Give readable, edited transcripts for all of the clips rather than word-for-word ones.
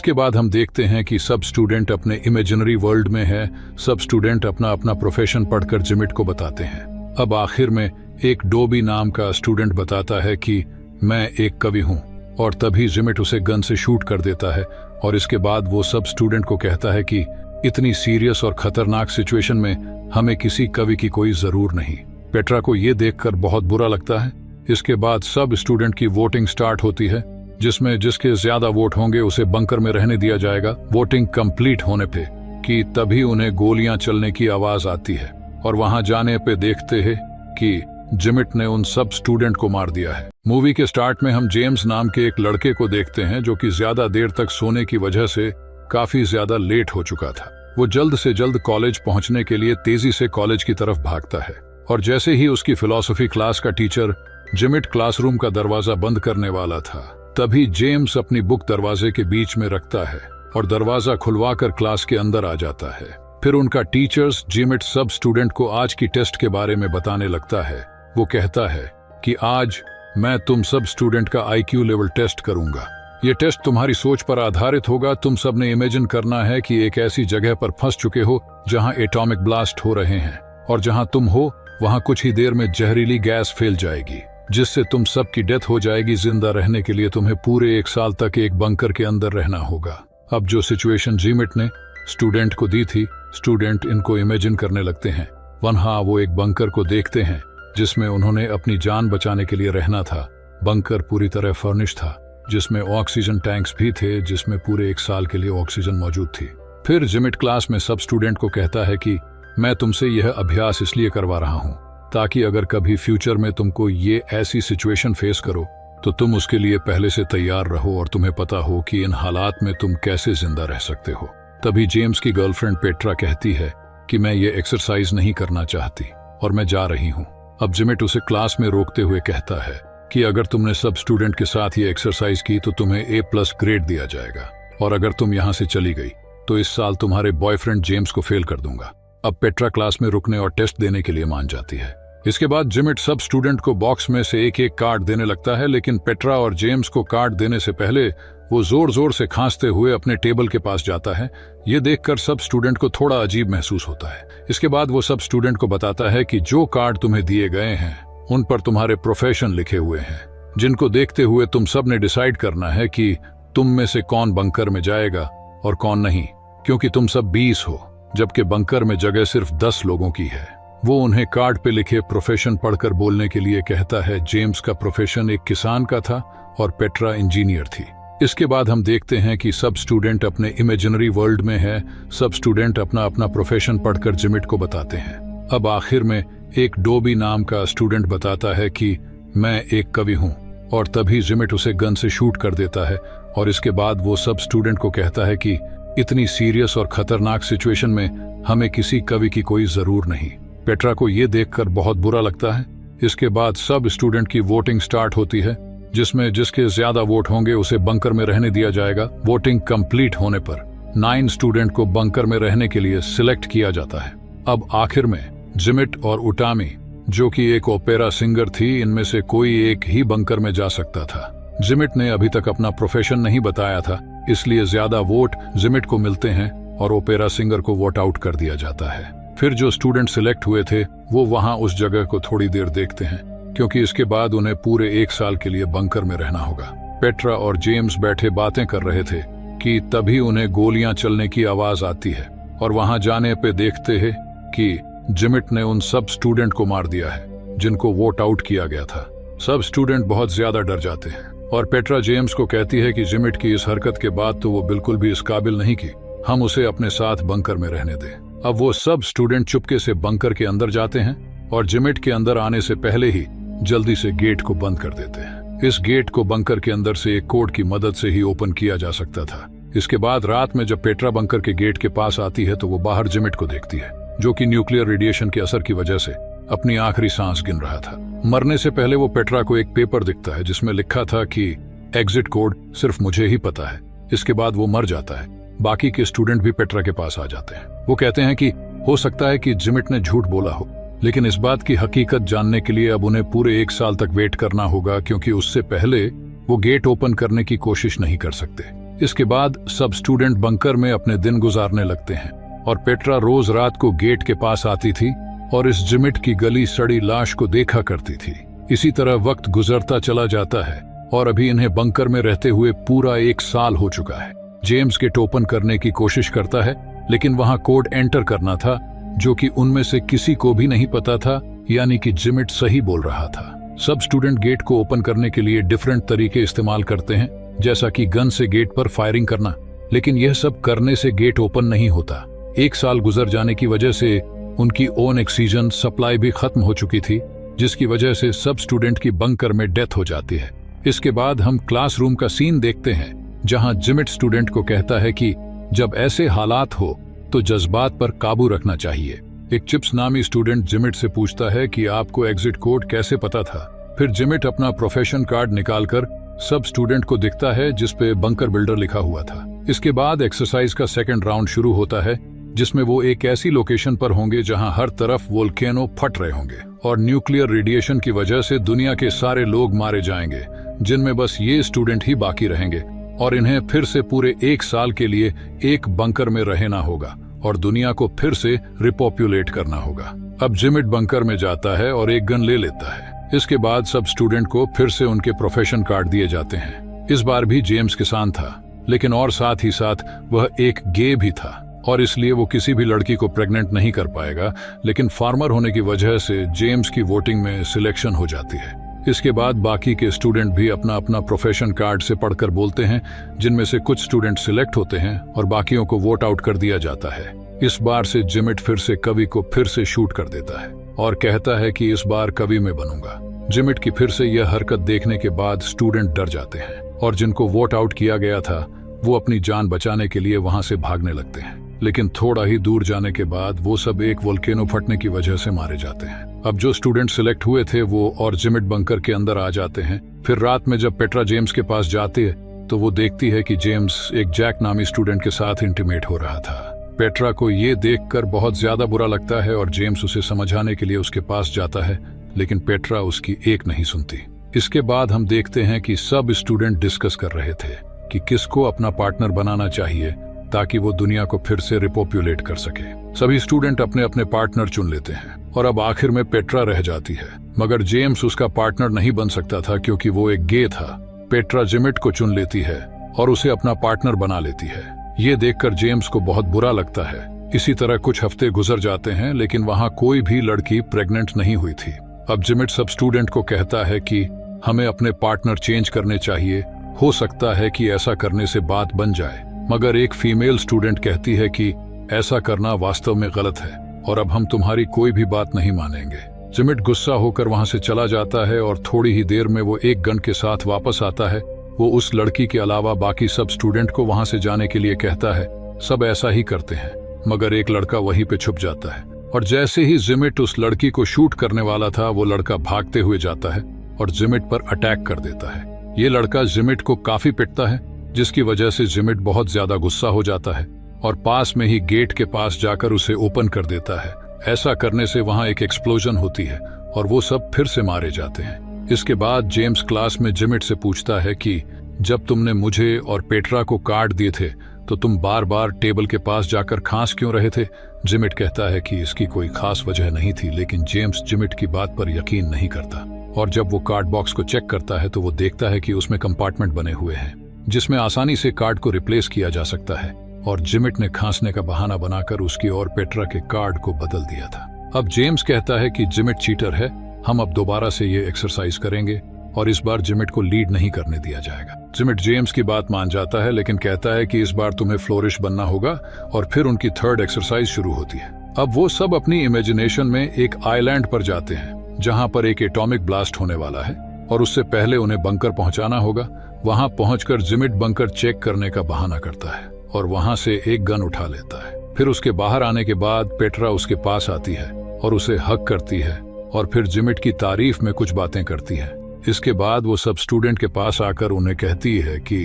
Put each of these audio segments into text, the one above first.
इसके बाद हम देखते हैं कि सब स्टूडेंट अपने इमेजिनरी वर्ल्ड में है। सब स्टूडेंट अपना अपना प्रोफेशन पढ़कर जिमिट को बताते हैं। अब आखिर में एक डोबी नाम का स्टूडेंट बताता है कि मैं एक कवि हूँ, और तभी जिमिट उसे गन से शूट कर देता है। और इसके बाद वो सब स्टूडेंट को कहता है कि इतनी सीरियस और खतरनाक सिचुएशन में हमें किसी कवि की कोई जरूर नहीं। पेट्रा को ये देखकर बहुत बुरा लगता है। इसके बाद सब स्टूडेंट की वोटिंग स्टार्ट होती है, जिसमें जिसके ज्यादा वोट होंगे उसे बंकर में रहने दिया जाएगा। वोटिंग कंप्लीट होने पे कि तभी उन्हें गोलियां चलने की आवाज आती है, और वहां जाने पे देखते हैं कि जिमिट ने उन सब स्टूडेंट को मार दिया है। मूवी के स्टार्ट में हम जेम्स नाम के एक लड़के को देखते हैं जो कि ज्यादा देर तक सोने की वजह से काफी ज्यादा लेट हो चुका था। वो जल्द से जल्द कॉलेज पहुंचने के लिए तेजी से कॉलेज की तरफ भागता है, और जैसे ही उसकी फिलॉसफी क्लास का टीचर जिमिट क्लासरूम का दरवाजा बंद करने वाला था, तभी जेम्स अपनी बुक दरवाजे के बीच में रखता है और दरवाजा खुलवाकर क्लास के अंदर आ जाता है। फिर उनका टीचर्स जिमिट सब स्टूडेंट को आज की टेस्ट के बारे में बताने लगता है। वो कहता है कि आज मैं तुम सब स्टूडेंट का IQ लेवल टेस्ट करूंगा। ये टेस्ट तुम्हारी सोच पर आधारित होगा। तुम सब ने इमेजिन करना है कि एक ऐसी जगह पर फंस चुके हो जहां एटॉमिक ब्लास्ट हो रहे हैं, और जहां तुम हो वहां कुछ ही देर में जहरीली गैस फैल जाएगी, जिससे तुम सब की डेथ हो जाएगी। जिंदा रहने के लिए तुम्हें पूरे 1 साल तक एक बंकर के अंदर रहना होगा। अब जो सिचुएशन जिमिट ने स्टूडेंट को दी थी, स्टूडेंट इनको इमेजिन करने लगते हैं। वहां वो एक बंकर को देखते हैं जिसमें उन्होंने अपनी जान बचाने के लिए रहना था। बंकर पूरी तरह फर्निश था, जिसमें ऑक्सीजन टैंक्स भी थे, जिसमें पूरे 1 साल के लिए ऑक्सीजन मौजूद थी। फिर जिमिट क्लास में सब स्टूडेंट को कहता है कि मैं तुमसे यह अभ्यास इसलिए करवा रहा हूं ताकि अगर कभी फ्यूचर में तुमको ये ऐसी सिचुएशन फेस करो तो तुम उसके लिए पहले से तैयार रहो और तुम्हें पता हो कि इन हालात में तुम कैसे जिंदा रह सकते हो। तभी जेम्स की गर्लफ्रेंड पेट्रा कहती है कि मैं ये एक्सरसाइज नहीं करना चाहती और मैं जा रही हूँ। अब जिमिट उसे क्लास में रोकते हुए कहता है कि अगर तुमने सब स्टूडेंट के साथ ये एक्सरसाइज की तो तुम्हें A+ ग्रेड दिया जाएगा, और अगर तुम यहाँ से चली गई तो इस साल तुम्हारे बॉयफ्रेंड जेम्स को फेल कर दूंगा। अब पेट्रा क्लास में रुकने और टेस्ट देने के लिए मान जाती है। इसके बाद जिमिट सब स्टूडेंट को बॉक्स में से एक एक कार्ड देने लगता है, लेकिन पेट्रा और जेम्स को कार्ड देने से पहले वो जोर जोर से खांसते हुए अपने टेबल के पास जाता है। ये देखकर सब स्टूडेंट को थोड़ा अजीब महसूस होता है। इसके बाद वो सब स्टूडेंट को बताता है कि जो कार्ड तुम्हें दिए गए हैं उन पर तुम्हारे प्रोफेशन लिखे हुए हैं, जिनको देखते हुए तुम सब ने डिसाइड करना है कि तुम में से कौन बंकर में जाएगा और कौन नहीं, क्योंकि तुम सब 20 हो जबकि बंकर में जगह सिर्फ 10 लोगों की है। वो उन्हें कार्ड पे लिखे प्रोफेशन पढ़कर बोलने के लिए कहता है। जेम्स का प्रोफेशन एक किसान का था और पेट्रा इंजीनियर थी। इसके बाद हम देखते हैं कि सब स्टूडेंट अपने इमेजिनरी वर्ल्ड में है। सब स्टूडेंट अपना अपना प्रोफेशन पढ़कर जिमिट को बताते हैं। अब आखिर में एक डोबी नाम का स्टूडेंट बताता है कि मैं एक कवि हूँ, और तभी जिमिट उसे गन से शूट कर देता है। और इसके बाद वो सब स्टूडेंट को कहता है कि इतनी सीरियस और खतरनाक सिचुएशन में हमें किसी कवि की कोई जरूर नहीं। पेट्रा को ये देखकर बहुत बुरा लगता है। इसके बाद सब स्टूडेंट की वोटिंग स्टार्ट होती है, जिसमें जिसके ज्यादा वोट होंगे उसे बंकर में रहने दिया जाएगा। वोटिंग कंप्लीट होने पर 9 स्टूडेंट को बंकर में रहने के लिए सिलेक्ट किया जाता है। अब आखिर में जिमिट और उटामी, जो कि एक ओपेरा सिंगर थी, इनमें से कोई एक ही बंकर में जा सकता था। जिमिट ने अभी तक अपना प्रोफेशन नहीं बताया था, इसलिए ज्यादा वोट जिमिट को मिलते हैं और ओपेरा सिंगर को वोट आउट कर दिया जाता है। फिर जो स्टूडेंट सिलेक्ट हुए थे वो वहां उस जगह को थोड़ी देर देखते हैं, क्योंकि इसके बाद उन्हें पूरे 1 साल के लिए बंकर में रहना होगा। पेट्रा और जेम्स बैठे बातें कर रहे थे कि तभी उन्हें गोलियां चलने की आवाज आती है, और वहां जाने पे देखते हैं कि जिमिट ने उन सब स्टूडेंट को मार दिया है जिनको वोट आउट किया गया था। सब स्टूडेंट बहुत ज्यादा डर जाते हैं, और पेट्रा जेम्स को कहती है कि जिमिट की इस हरकत के बाद तो वो बिल्कुल भी इस काबिल नहीं की, हम उसे अपने साथ बंकर में रहने दें। अब वो सब स्टूडेंट चुपके से बंकर के अंदर जाते हैं और जिमिट के अंदर आने से पहले ही जल्दी से गेट को बंद कर देते हैं। इस गेट को बंकर के अंदर से एक कोड की मदद से ही ओपन किया जा सकता था। इसके बाद रात में जब पेट्रा बंकर के गेट के पास आती है तो वो बाहर जिमिट को देखती है, जो कि न्यूक्लियर रेडिएशन के असर की वजह से अपनी आखिरी सांस गिन रहा था। मरने से पहले वो पेट्रा को एक पेपर दिखता है जिसमें लिखा था कि एग्जिट कोड सिर्फ मुझे ही पता है। इसके बाद वो मर जाता है। बाकी के स्टूडेंट भी पेट्रा के पास आ जाते हैं। वो कहते हैं कि हो सकता है कि जिमिट ने झूठ बोला हो, लेकिन इस बात की हकीकत जानने के लिए अब उन्हें पूरे 1 साल तक वेट करना होगा, क्योंकि उससे पहले वो गेट ओपन करने की कोशिश नहीं कर सकते। इसके बाद सब स्टूडेंट बंकर में अपने दिन गुजारने लगते हैं और पेट्रा रोज रात को गेट के पास आती थी और इस जिमिट की गली सड़ी लाश को देखा करती थी। इसी तरह वक्त गुजरता चला जाता है और अभी इन्हें बंकर में रहते हुए पूरा 1 साल हो चुका है। जेम्स गेट ओपन करने की कोशिश करता है, लेकिन वहां कोड एंटर करना था जो कि उनमें से किसी को भी नहीं पता था, यानी कि जिमिट सही बोल रहा था। सब स्टूडेंट गेट को ओपन करने के लिए डिफरेंट तरीके इस्तेमाल करते हैं, जैसा कि गन से गेट पर फायरिंग करना, लेकिन यह सब करने से गेट ओपन नहीं होता। 1 साल गुजर जाने की वजह से उनकी ओन ऑक्सीजन सप्लाई भी खत्म हो चुकी थी, जिसकी वजह से सब स्टूडेंट की बंकर में डेथ हो जाती है। इसके बाद हम क्लासरूम का सीन देखते हैं, जहां जिमिट स्टूडेंट को कहता है कि जब ऐसे हालात हो तो जज्बात पर काबू रखना चाहिए। एक चिप्स नामी स्टूडेंट जिमिट से पूछता है कि आपको एग्जिट कोड कैसे पता था। फिर जिमिट अपना प्रोफेशन कार्ड निकालकर सब स्टूडेंट को दिखता है, जिसपे बंकर बिल्डर लिखा हुआ था। इसके बाद एक्सरसाइज का सेकंड राउंड शुरू होता है, जिसमें वो एक ऐसी लोकेशन पर होंगे जहां हर तरफ वोल्केनो फट रहे होंगे और न्यूक्लियर रेडिएशन की वजह से दुनिया के सारे लोग मारे जाएंगे, जिनमें बस ये स्टूडेंट ही बाकी रहेंगे और इन्हें फिर से पूरे 1 साल के लिए एक बंकर में रहना होगा और दुनिया को फिर से रिपॉपुलेट करना होगा। अब जिमिट बंकर में जाता है और एक गन ले लेता है। इसके बाद सब स्टूडेंट को फिर से उनके प्रोफेशन कार्ड दिए जाते हैं। इस बार भी जेम्स किसान था, लेकिन और साथ ही साथ वह एक गे भी था और इसलिए वो किसी भी लड़की को प्रेग्नेंट नहीं कर पाएगा, लेकिन फार्मर होने की वजह से जेम्स की वोटिंग में सिलेक्शन हो जाती है। इसके बाद बाकी के स्टूडेंट भी अपना अपना प्रोफेशन कार्ड से पढ़कर बोलते हैं, जिनमें से कुछ स्टूडेंट सिलेक्ट होते हैं और बाकियों को वोट आउट कर दिया जाता है। इस बार से जिमिट फिर से कवि को फिर से शूट कर देता है और कहता है कि इस बार कवि में बनूंगा। जिमिट की फिर से यह हरकत देखने के बाद स्टूडेंट डर जाते हैं और जिनको वोट आउट किया गया था वो अपनी जान बचाने के लिए वहां से भागने लगते हैं, लेकिन थोड़ा ही दूर जाने के बाद वो सब एक वोल्केनो फटने की वजह से मारे जाते हैं। अब जो स्टूडेंट सिलेक्ट हुए थे वो और जिमिट बंकर के अंदर आ जाते हैं। फिर रात में जब पेट्रा जेम्स के पास जाती है तो वो देखती है कि जेम्स एक जैक नामी स्टूडेंट के साथ इंटीमेट हो रहा था। पेट्रा को ये देखकर बहुत ज्यादा बुरा लगता है और जेम्स उसे समझाने के लिए उसके पास जाता है, लेकिन पेट्रा उसकी एक नहीं सुनती। इसके बाद हम देखते हैं कि सब स्टूडेंट डिस्कस कर रहे थे कि किसको अपना पार्टनर बनाना चाहिए ताकि वो दुनिया को फिर से रिपॉपुलेट कर सके। सभी स्टूडेंट अपने अपने पार्टनर चुन लेते हैं और अब आखिर में पेट्रा रह जाती है, मगर जेम्स उसका पार्टनर नहीं बन सकता था क्योंकि वो एक गे था। पेट्रा जिमिट को चुन लेती है और उसे अपना पार्टनर बना लेती है। ये देखकर जेम्स को बहुत बुरा लगता है। इसी तरह कुछ हफ्ते गुजर जाते हैं, लेकिन वहां कोई भी लड़की प्रेग्नेंट नहीं हुई थी। अब जिमिट सब स्टूडेंट को कहता है कि हमें अपने पार्टनर चेंज करने चाहिए, हो सकता है कि ऐसा करने से बात बन जाए। मगर एक फीमेल स्टूडेंट कहती है कि ऐसा करना वास्तव में गलत है और अब हम तुम्हारी कोई भी बात नहीं मानेंगे। जिमिट गुस्सा होकर वहां से चला जाता है और थोड़ी ही देर में वो एक गन के साथ वापस आता है। वो उस लड़की के अलावा बाकी सब स्टूडेंट को वहां से जाने के लिए कहता है। सब ऐसा ही करते हैं, मगर एक लड़का वहीं पे छुप जाता है और जैसे ही जिमिट उस लड़की को शूट करने वाला था, वो लड़का भागते हुए जाता है और जिमिट पर अटैक कर देता है। ये लड़का जिमिट को काफी पिटता है, जिसकी वजह से जिमिट बहुत ज्यादा गुस्सा हो जाता है और पास में ही गेट के पास जाकर उसे ओपन कर देता है। ऐसा करने से वहां एक एक्सप्लोजन होती है और वो सब फिर से मारे जाते हैं। इसके बाद जेम्स क्लास में जिमिट से पूछता है कि जब तुमने मुझे और पेट्रा को कार्ड दिए थे तो तुम बार बार टेबल के पास जाकर खांस क्यों रहे थे। जिमिट कहता है कि इसकी कोई खास वजह नहीं थी, लेकिन जेम्स जिमिट की बात पर यकीन नहीं करता और जब वो कार्ड बॉक्स को चेक करता है तो वो देखता है कि उसमें कंपार्टमेंट बने हुए हैं जिसमें आसानी से कार्ड को रिप्लेस किया जा सकता है और जिमिट ने खांसने का बहाना बनाकर उसकी और पेट्रा के कार्ड को बदल दिया था। अब जेम्स कहता है कि जिमिट चीटर है, हम अब दोबारा से ये एक्सरसाइज करेंगे और इस बार जिमिट को लीड नहीं करने दिया जाएगा। जिमिट जेम्स की बात मान जाता है, लेकिन कहता है कि इस बार तुम्हें फ्लोरिश बनना होगा और फिर उनकी थर्ड एक्सरसाइज शुरू होती है। अब वो सब अपनी इमेजिनेशन में एक आइलैंड पर जाते हैं जहां पर एक एटॉमिक ब्लास्ट होने वाला है और उससे पहले उन्हें बंकर पहुंचाना होगा। वहां पहुंचकर जिमिट बंकर चेक करने का बहाना करता है और वहां से एक गन उठा लेता है। फिर उसके बाहर आने के बाद पेट्रा उसके पास आती है और उसे हक करती है और फिर जिमिट की तारीफ में कुछ बातें करती है। इसके बाद वो सब स्टूडेंट के पास आकर उन्हें कहती है कि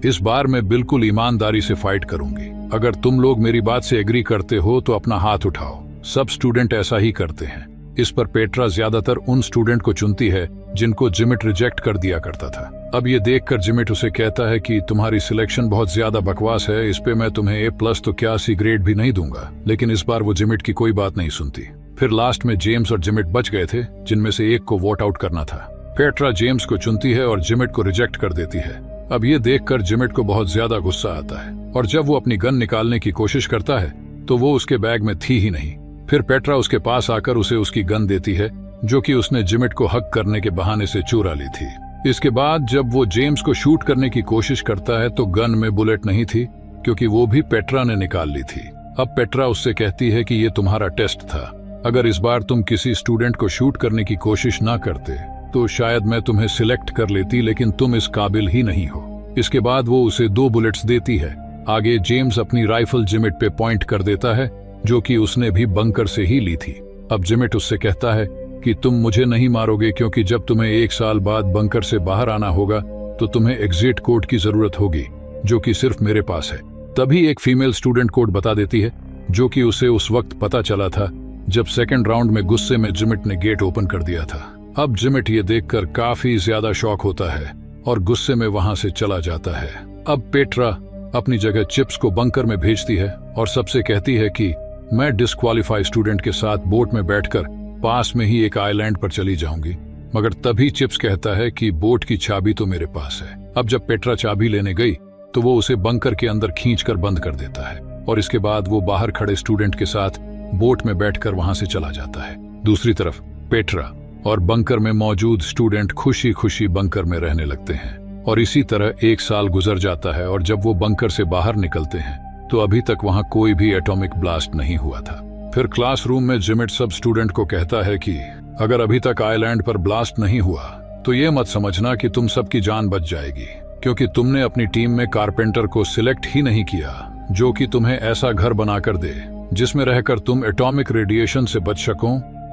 इस बार मैं बिल्कुल ईमानदारी से फाइट करूंगी, अगर तुम लोग मेरी बात से एग्री करते हो तो अपना हाथ उठाओ। सब स्टूडेंट ऐसा ही करते हैं। इस पर पेट्रा ज्यादातर उन स्टूडेंट को चुनती है जिनको जिमिट रिजेक्ट कर दिया करता था। अब ये देखकर जिमिट उसे कहता है कि तुम्हारी सिलेक्शन बहुत ज्यादा बकवास है, इस पे मैं तुम्हें A+ तो क्या C ग्रेड भी नहीं दूंगा। लेकिन इस बार वो जिमिट की कोई बात नहीं सुनती। फिर लास्ट में जेम्स और जिमिट बच गए थे, जिनमें से एक को वोट आउट करना था। पेट्रा जेम्स को चुनती है और जिमिट को रिजेक्ट कर देती है। अब ये देखकर जिमिट को बहुत ज्यादा गुस्सा आता है और जब वो अपनी गन निकालने की कोशिश करता है तो वो उसके बैग में थी ही नहीं। फिर पेट्रा उसके पास आकर उसे उसकी गन देती है, जो कि उसने जिमिट को हक करने के बहाने से चुरा ली थी। इसके बाद जब वो जेम्स को शूट करने की कोशिश करता है तो गन में बुलेट नहीं थी, क्योंकि वो भी पेट्रा ने निकाल ली थी। अब पेट्रा उससे कहती है कि ये तुम्हारा टेस्ट था, अगर इस बार तुम किसी स्टूडेंट को शूट करने की कोशिश ना करते तो शायद मैं तुम्हें सिलेक्ट कर लेती, लेकिन तुम इस काबिल ही नहीं हो। इसके बाद वो उसे 2 बुलेट्स देती है। आगे जेम्स अपनी राइफल जिमिट पे पॉइंट कर देता है, जो कि उसने भी बंकर से ही ली थी। अब जिमिट उससे कहता है कि तुम मुझे नहीं मारोगे, क्योंकि जब तुम्हें 1 साल बाद बंकर से बाहर आना होगा तो तुम्हें एग्जिट कोड की जरूरत होगी, जो कि सिर्फ मेरे पास है। तभी एक फीमेल स्टूडेंट कोड बता देती है, जो कि उसे उस वक्त पता चला था जब सेकंड राउंड में गुस्से में जिमिट ने गेट ओपन कर दिया था। अब जिमिट ये देखकर काफी ज्यादा शॉक होता है और गुस्से में वहां से चला जाता है। अब पेट्रा अपनी जगह चिप्स को बंकर में भेजती है और सबसे कहती है कि मैं डिस्क्वालीफाई स्टूडेंट के साथ बोट में बैठकर पास में ही एक आइलैंड पर चली जाऊंगी। मगर तभी चिप्स कहता है कि बोट की चाबी तो मेरे पास है। अब जब पेट्रा चाबी लेने गई तो वो उसे बंकर के अंदर खींचकर बंद कर देता है और इसके बाद वो बाहर खड़े स्टूडेंट के साथ बोट में बैठकर वहां से चला जाता है। दूसरी तरफ पेट्रा और बंकर में मौजूद स्टूडेंट खुशी खुशी बंकर में रहने लगते हैं और इसी तरह 1 साल गुजर जाता है और जब वो बंकर से बाहर निकलते हैं तो अभी तक वहां कोई भी एटॉमिक ब्लास्ट नहीं हुआ था। फिर क्लासरूम में जिमिट सब स्टूडेंट को कहता है कि अगर अभी तक आइलैंड पर ब्लास्ट नहीं हुआ तो ये मत समझना कि तुम सबकी जान बच जाएगी, क्योंकि तुमने अपनी टीम में कारपेंटर को सिलेक्ट ही नहीं किया, जो कि तुम्हें ऐसा घर बनाकर दे जिसमें रहकर तुम एटॉमिक रेडिएशन से बच सको,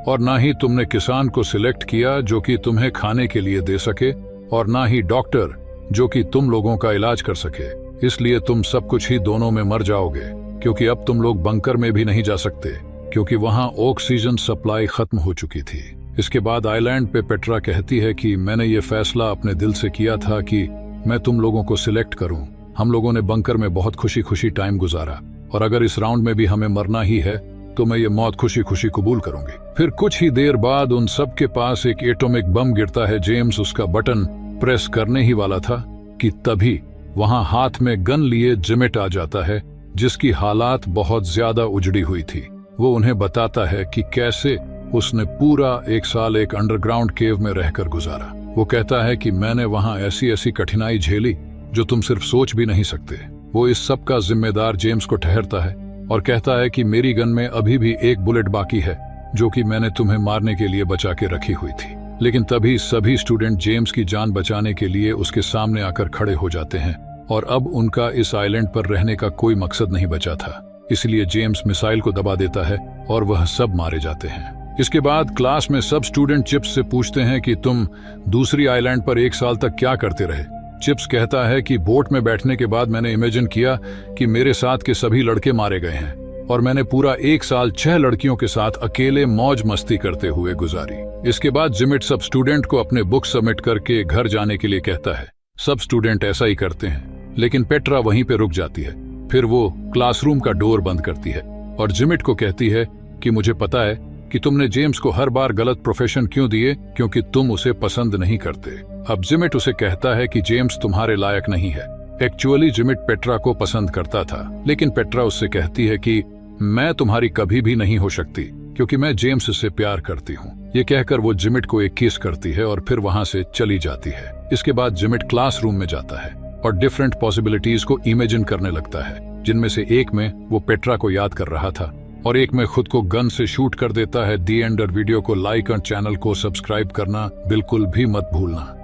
और ना ही तुमने किसान को सिलेक्ट किया जो कि तुम्हें खाने के लिए दे सके, और ना ही डॉक्टर जो कि तुम लोगों का इलाज कर सके। इसलिए तुम सब कुछ ही दोनों में मर जाओगे, क्योंकि अब तुम लोग बंकर में भी नहीं जा सकते, क्योंकि वहां ऑक्सीजन सप्लाई खत्म हो चुकी थी। इसके बाद आइलैंड पे पेट्रा कहती है कि मैंने ये फैसला अपने दिल से किया था कि मैं तुम लोगों को सिलेक्ट करूं। हम लोगों ने बंकर में बहुत खुशी खुशी टाइम गुजारा, और अगर इस राउंड में भी हमें मरना ही है तो मैं ये मौत खुशी खुशी कबूल करूंगी। फिर कुछ ही देर बाद उन सब के पास एक एटॉमिक बम गिरता है। जेम्स उसका बटन प्रेस करने ही वाला था कि तभी वहां हाथ में गन लिए जिमिट आ जाता है, जिसकी हालात बहुत ज्यादा उजड़ी हुई थी। वो उन्हें बताता है कि कैसे उसने पूरा 1 साल एक अंडरग्राउंड केव में रहकर गुजारा। वो कहता है कि मैंने वहां ऐसी ऐसी कठिनाई झेली जो तुम सिर्फ सोच भी नहीं सकते। वो इस सब का जिम्मेदार जेम्स को ठहरता है और कहता है कि मेरी गन में अभी भी 1 बुलेट बाकी है, जो कि मैंने तुम्हें मारने के लिए बचा के रखी हुई थी। लेकिन तभी सभी स्टूडेंट जेम्स की जान बचाने के लिए उसके सामने आकर खड़े हो जाते हैं और अब उनका इस आइलैंड पर रहने का कोई मकसद नहीं बचा था। इसलिए जेम्स मिसाइल को दबा देता है और वह सब मारे जाते हैं। इसके बाद क्लास में सब स्टूडेंट चिप्स से पूछते हैं कि तुम दूसरी आइलैंड पर 1 साल तक क्या करते रहे। चिप्स कहता है कि बोट में बैठने के बाद मैंने इमेजिन किया कि मेरे साथ के सभी लड़के मारे गए हैं और मैंने पूरा 1 साल 6 लड़कियों के साथ अकेले मौज मस्ती करते हुए गुजारी। इसके बाद जिमिट सब स्टूडेंट को अपने बुक सबमिट करके घर जाने के लिए कहता है। सब स्टूडेंट ऐसा ही करते हैं, लेकिन पेट्रा वहीं पे रुक जाती है। फिर वो क्लासरूम का डोर बंद करती है और जिमिट को कहती है कि मुझे पता है कि तुमने जेम्स को हर बार गलत प्रोफेशन क्यों दिए, क्योंकि तुम उसे पसंद नहीं करते। अब जिमिट उसे कहता है कि जेम्स तुम्हारे लायक नहीं है। एक्चुअली जिमिट पेट्रा को पसंद करता था, लेकिन पेट्रा उससे कहती है कि मैं तुम्हारी कभी भी नहीं हो सकती, क्योंकि मैं जेम्स से प्यार करती हूँ। ये कहकर वो जिमिट को एक किस करती है और फिर वहां से चली जाती है। इसके बाद जिमिट क्लासरूम में जाता है और डिफरेंट पॉसिबिलिटीज को इमेजिन करने लगता है, जिनमें से एक में वो पेट्रा को याद कर रहा था और एक में खुद को गन से शूट कर देता है। दी एंड। वीडियो को लाइक और चैनल को सब्सक्राइब करना बिल्कुल भी मत भूलना।